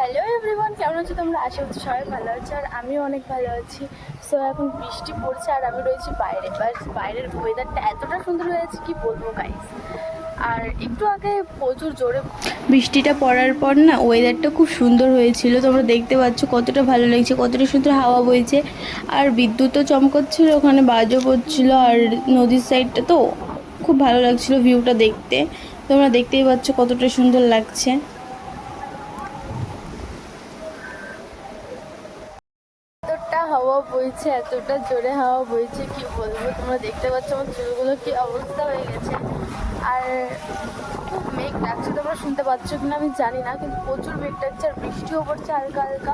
Hello everyone, কেমন আছো তোমরা? আশা করছি সবাই ভালো আছো আর আমিও অনেক ভালো আছি। সো এখন বৃষ্টি পড়ছে আর আমি রয়েছি বাইরে। বাট বাইরের ওয়েদারটা এতটা সুন্দর হয়েছে কি বলবো গাইস। আর একটু আগে প্রচুর জোরে বৃষ্টিটা পড়ার পর না ওয়েদারটা খুব সুন্দর হয়েছিল। তোমরা দেখতে পাচ্ছ কতটা ভালো লাগছে, কতটা সুন্দর হাওয়া বইছে আর বিদ্যুৎও চমকাচ্ছিল, ওখানে বাজও পড়ছিল আর নদীর সাইডটা তো খুব ভালো লাগছিল ভিউটা দেখতে। তোমরা দেখতেই পাচ্ছ কতটা সুন্দর লাগছে। এতটা হাওয়া বইছে, এতটা জোরে হাওয়া বইছে কি বলবো। তোমরা দেখতে পাচ্ছ আমার চুলগুলো কি অবস্থা হয়ে গেছে। আর খুব মেঘ ডাকছে, তোমরা শুনতে পাচ্ছ কিনা আমি জানি না, কিন্তু প্রচুর মেঘ ডাকছে আর বৃষ্টিও পড়ছে হালকা হালকা।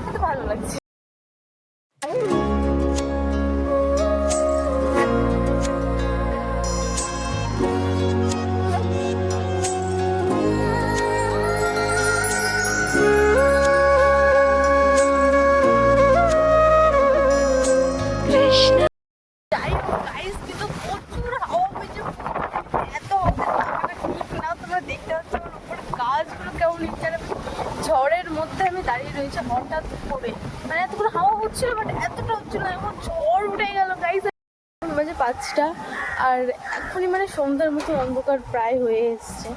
এত ভালো লাগছে। ঝড়ের মধ্যে আমি দাঁড়িয়ে রয়েছি হঠাৎ করে, মানে এতক্ষণ হাওয়া হচ্ছিল বাট এতটা হচ্ছিল, এখন ঝড় উঠে গেল গাইস। বাজে 5টা আর এখনই মানে সন্ধ্যার মতো অন্ধকার প্রায় হয়ে এসছে,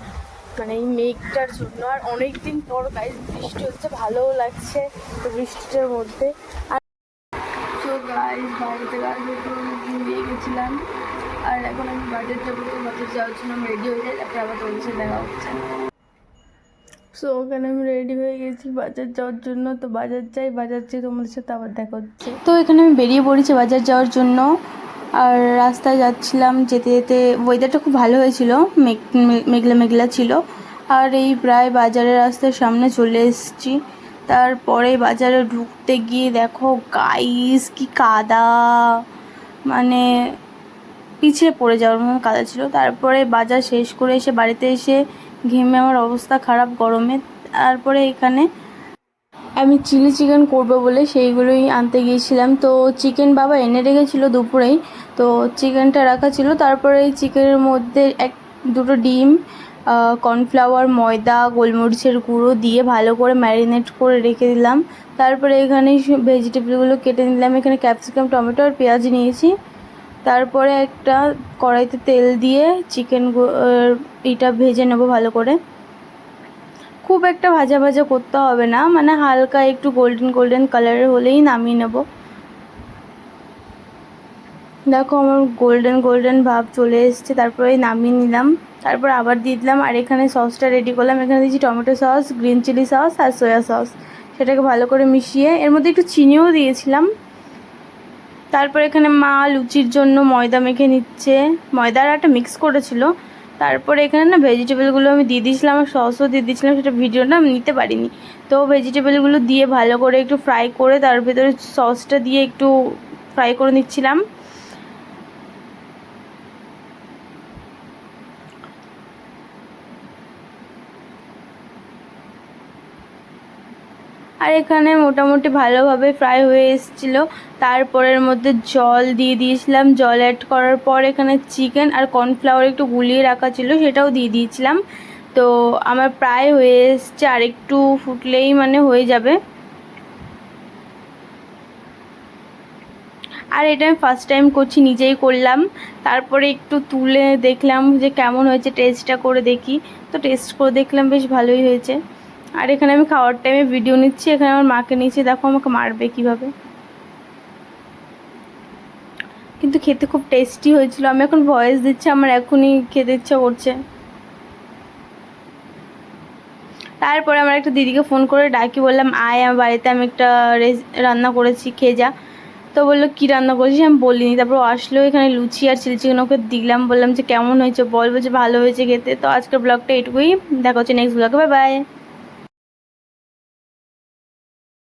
মানে এই মেঘটার জন্য। আর অনেকদিন পর গাইস বৃষ্টি হচ্ছে, ভালোও লাগছে বৃষ্টিটার মধ্যে। আর তো গাইস বাইরে থেকে ঘুরিয়ে গেছিলাম আর এখন আমি বাজার যাবো, তো বাজার যাওয়ার জন্য আমি রেডি হয়ে যাই, তারপরে আবার তোমাদের সাথে দেখা হচ্ছে। সো ওখানে আমি রেডি হয়ে গেছি বাজার যাওয়ার জন্য। তো বাজার যাই তোমাদের সাথে আবার দেখা হচ্ছে। তো এখানে আমি বেরিয়ে পড়েছি বাজার যাওয়ার জন্য আর রাস্তায় যাচ্ছিলাম, যেতে যেতে ওয়েদারটা খুব ভালো হয়েছিল, মেঘলা মেঘলা ছিল। আর এই প্রায় বাজারের রাস্তার সামনে চলে এসেছি। তারপরে বাজারে ঢুকতে গিয়ে দেখো গাইস কি কাদা, মানে পিছিয়ে পড়ে যাওয়ার মতো কাদা ছিল। তারপরে বাজার শেষ করে এসে বাড়িতে এসে ঘেমে আমার অবস্থা খারাপ গরমে। তারপরে এখানে আমি চিলি চিকেন করবো বলে সেইগুলোই আনতে গিয়েছিলাম। তো চিকেন বাবা এনে রেখেছিলো দুপুরেই, তো চিকেনটা রাখা ছিল। তারপরে এই চিকেনের মধ্যে দুটো ডিম, কর্নফ্লাওয়ার, ময়দা, গোলমরিচের গুঁড়ো দিয়ে ভালো করে ম্যারিনেট করে রেখে দিলাম। তারপরে এখানে ভেজিটেবলগুলো কেটে নিলাম। এখানে ক্যাপসিকাম, টমেটো আর পেঁয়াজ নিয়েছি। তারপরে একটা কড়াইতে তেল দিয়ে চিকেন এটা ভেজে নেবো ভালো করে। খুব একটা ভাজা ভাজা করতে হবে না, মানে হালকা একটু গোল্ডেন গোল্ডেন কালারের হলেই নামিয়ে নেব। দেখো আমার গোল্ডেন গোল্ডেন ভাব চলে এসছে, তারপরে নামিয়ে নিলাম। তারপর আবার দিয়ে দিলাম আর এখানে সসটা রেডি করলাম। এখানে দিয়েছি tomato sauce, green chilli sauce আর সয়া সস। সেটাকে ভালো করে মিশিয়ে এর মধ্যে একটু চিনিও দিয়েছিলাম। তারপর এখানে মা লুচির জন্য ময়দা মেখে নিচ্ছে, ময়দা আর একটা মিক্স করেছিল। তারপরে এখানে না ভেজিটেবলগুলো আমি দিয়ে দিয়েছিলাম আর সসও দিয়ে দিয়েছিলাম, সেটা ভিডিওটা আমি নিতে পারিনি। তো ভেজিটেবলগুলো দিয়ে ভালো করে একটু ফ্রাই করে তার ভেতরে সসটা দিয়ে একটু ফ্রাই করে নিচ্ছিলাম। আর এখানে মোটামুটি ভালোভাবে ফ্রাই হয়ে এসেছিলো। তারপরের মধ্যে জল দিয়ে দিয়েছিলাম। জল অ্যাড করার পর এখানে চিকেন আর কর্নফ্লাওয়ার একটু গুলিয়ে রাখা ছিল, সেটাও দিয়ে দিয়েছিলাম। তো আমার প্রায় হয়ে এসছে, আর একটু ফুটলেই মানে হয়ে যাবে। আর এটা আমি ফার্স্ট টাইম করছি, নিজেই করলাম। তারপরে একটু তুলে দেখলাম যে কেমন হয়েছে, টেস্টটা করে দেখি। তো টেস্ট করে দেখলাম বেশ ভালোই হয়েছে। আর এখানে আমি খাওয়ার টাইমে ভিডিও নিচ্ছি, এখানে আমার মাকে নিয়েছি, দেখো আমাকে মারবে কীভাবে। কিন্তু খেতে খুব টেস্টি হয়েছিল। আমি এখন ভয়েস দিচ্ছি, আমার এখনই খেতে ইচ্ছা করছে। তারপরে আমার একটা দিদিকে ফোন করে ডাকি, বললাম আয় আমার বাড়িতে, আমি একটা রান্না করেছি, খেয়ে যা। তো বললো কী রান্না করেছিস, আমি বলিনি। তারপর আসলো, এখানে লুচি আর চিলি চিকেন ওকে দিলাম, বললাম যে কেমন হয়েছে বল, বলছে ভালো হয়েছে খেতে। তো আজকের ব্লগটা এটুকুই, দেখা হচ্ছে নেক্সট ব্লগে, বাই বাই।